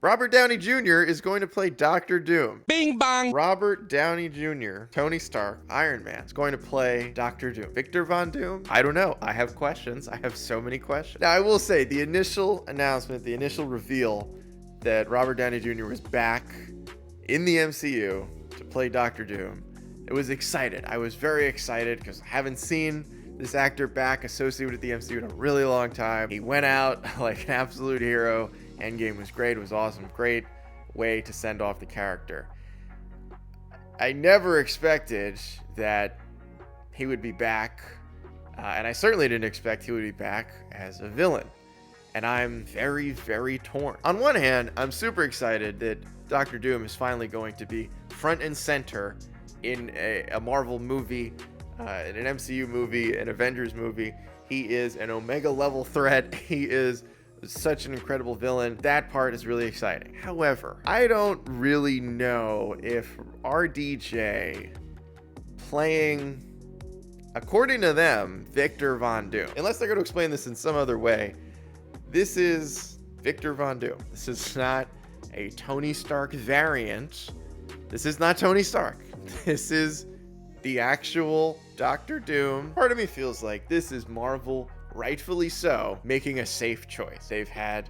Robert Downey Jr. is going to play Doctor Doom. Bing bong. Robert Downey Jr., Tony Stark, Iron Man, is going to play Doctor Doom. Victor Von Doom? I don't know. I have questions. I have so many questions. Now, I will say the initial announcement, the initial reveal that Robert Downey Jr. was back in the MCU to play Doctor Doom, it was excited. I was very excited because I haven't seen this actor back associated with the MCU in a really long time. He went out like an absolute hero. Endgame was great. It was awesome. Great way to send off the character. I never expected that he would be back, and I certainly didn't expect he would be back as a villain. And I'm very, very torn. On one hand, I'm super excited that Doctor Doom is finally going to be front and center in a Marvel movie, in an MCU movie, an Avengers movie. He is an Omega level threat. He is such an incredible villain. That part is really exciting. However, I don't really know if RDJ playing, according to them, Victor Von Doom, unless they're going to explain this in some other way, this is Victor Von Doom. This is not a Tony Stark variant. This is not Tony Stark. This is the actual Doctor Doom. Part of me feels like this is Marvel, rightfully so, making a safe choice. They've had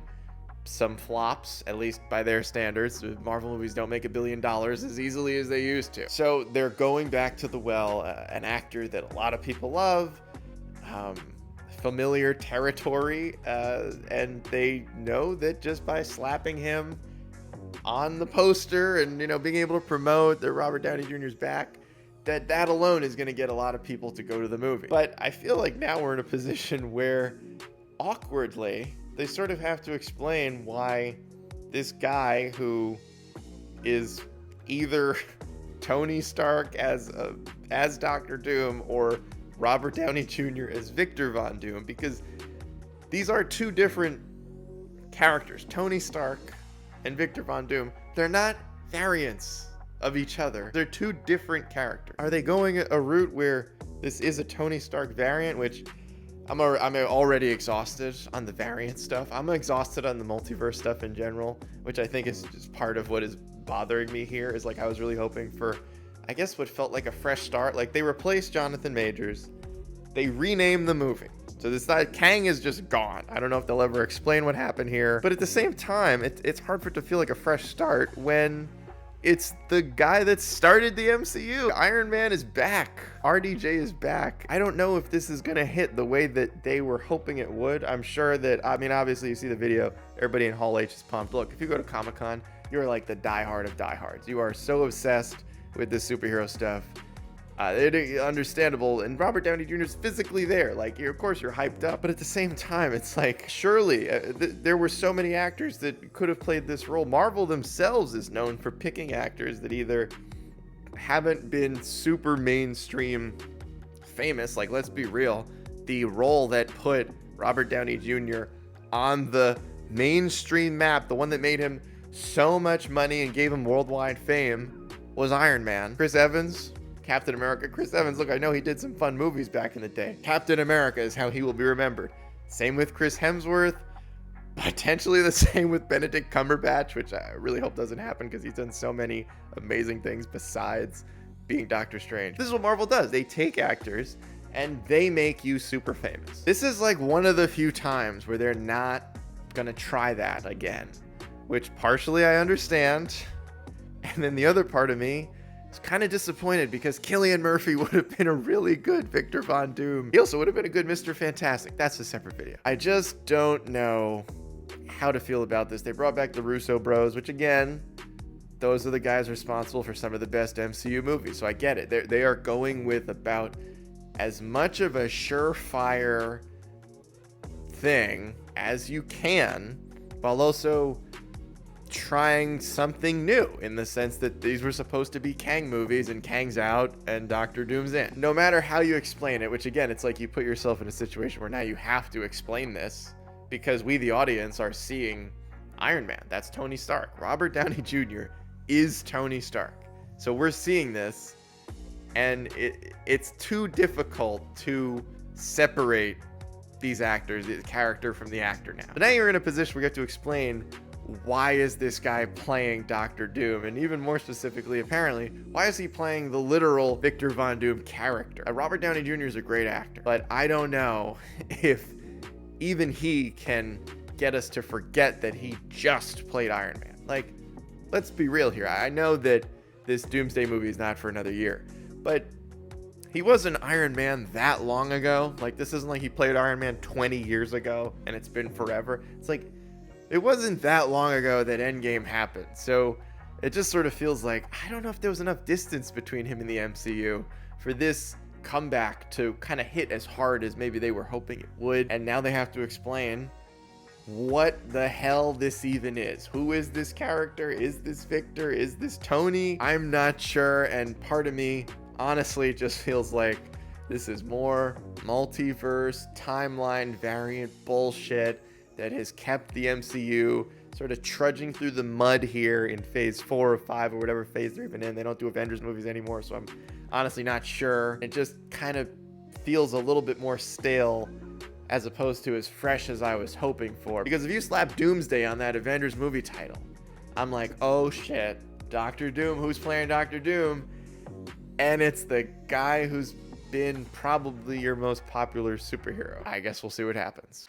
some flops, at least by their standards. Marvel movies don't make $1 billion as easily as they used to. So they're going back to the well, an actor that a lot of people love, familiar territory, and they know that just by slapping him on the poster and, being able to promote that Robert Downey Jr. is back, that alone is going to get a lot of people to go to the movie. But I feel like now we're in a position where, awkwardly, they sort of have to explain why this guy who is either Tony Stark as Doctor Doom or Robert Downey Jr. as Victor Von Doom, because these are two different characters. Tony Stark and Victor Von Doom, they're not variants of each other. They're two different characters. Are they going a route where this is a Tony Stark variant, which I'm already exhausted on the variant stuff. I'm exhausted on the multiverse stuff in general, which I think is just part of what is bothering me here. Is like I was really hoping for, I guess, what felt like a fresh start. Like they replaced Jonathan Majors, they renamed the movie. So this not Kang is just gone. I don't know if they'll ever explain what happened here, but at the same time, it's hard for it to feel like a fresh start when it's the guy that started the MCU. Iron Man is back. RDJ is back. I don't know if this is going to hit the way that they were hoping it would. I'm sure that, obviously you see the video, everybody in Hall H is pumped. Look, if you go to Comic-Con, you're like the diehard of diehards. You are so obsessed with this superhero stuff. It's understandable, and Robert Downey Jr. is physically there. Like, of course you're hyped up, but at the same time, it's like, surely there were so many actors that could have played this role. Marvel themselves is known for picking actors that either haven't been super mainstream famous. Like, let's be real, the role that put Robert Downey Jr. on the mainstream map, the one that made him so much money and gave him worldwide fame, was Iron Man. Chris Evans, Captain America. Chris Evans, look, I know he did some fun movies back in the day. Captain America is how he will be remembered. Same with Chris Hemsworth. Potentially the same with Benedict Cumberbatch, which I really hope doesn't happen because he's done so many amazing things besides being Doctor Strange. This is what Marvel does. They take actors and they make you super famous. This is like one of the few times where they're not gonna try that again, which partially I understand. And then the other part of me is kind of disappointed because Cillian Murphy would have been a really good Victor Von Doom. He also would have been a good Mr. Fantastic. That's a separate video. I just don't know how to feel about this. They brought back the Russo bros, which again, those are the guys responsible for some of the best MCU movies. So I get it. They are going with about as much of a surefire thing as you can, while also trying something new in the sense that these were supposed to be Kang movies and Kang's out and Doctor Doom's in. No matter how you explain it, which again, it's like you put yourself in a situation where now you have to explain this because we, the audience, are seeing Iron Man. That's Tony Stark. Robert Downey Jr. is Tony Stark. So we're seeing this and it's too difficult to separate these actors, the character from the actor now. But now you're in a position where you have to explain why is this guy playing Doctor Doom? And even more specifically, apparently, why is he playing the literal Victor Von Doom character? Robert Downey Jr. is a great actor, but I don't know if even he can get us to forget that he just played Iron Man. Like, let's be real here. I know that this Doomsday movie is not for another year, but he wasn't Iron Man that long ago. Like, this isn't like he played Iron Man 20 years ago and it's been forever. It's like, it wasn't that long ago that Endgame happened. So it just sort of feels like, I don't know if there was enough distance between him and the MCU for this comeback to kind of hit as hard as maybe they were hoping it would. And now they have to explain what the hell this even is. Who is this character? Is this Victor? Is this Tony? I'm not sure. And part of me honestly just feels like this is more multiverse, timeline variant bullshit that has kept the MCU sort of trudging through the mud here in phase 4 or 5 or whatever phase they're even in. They don't do Avengers movies anymore, so I'm honestly not sure. It just kind of feels a little bit more stale as opposed to as fresh as I was hoping for. Because if you slap Doomsday on that Avengers movie title, I'm like, oh shit, Doctor Doom, who's playing Doctor Doom? And it's the guy who's been probably your most popular superhero. I guess we'll see what happens.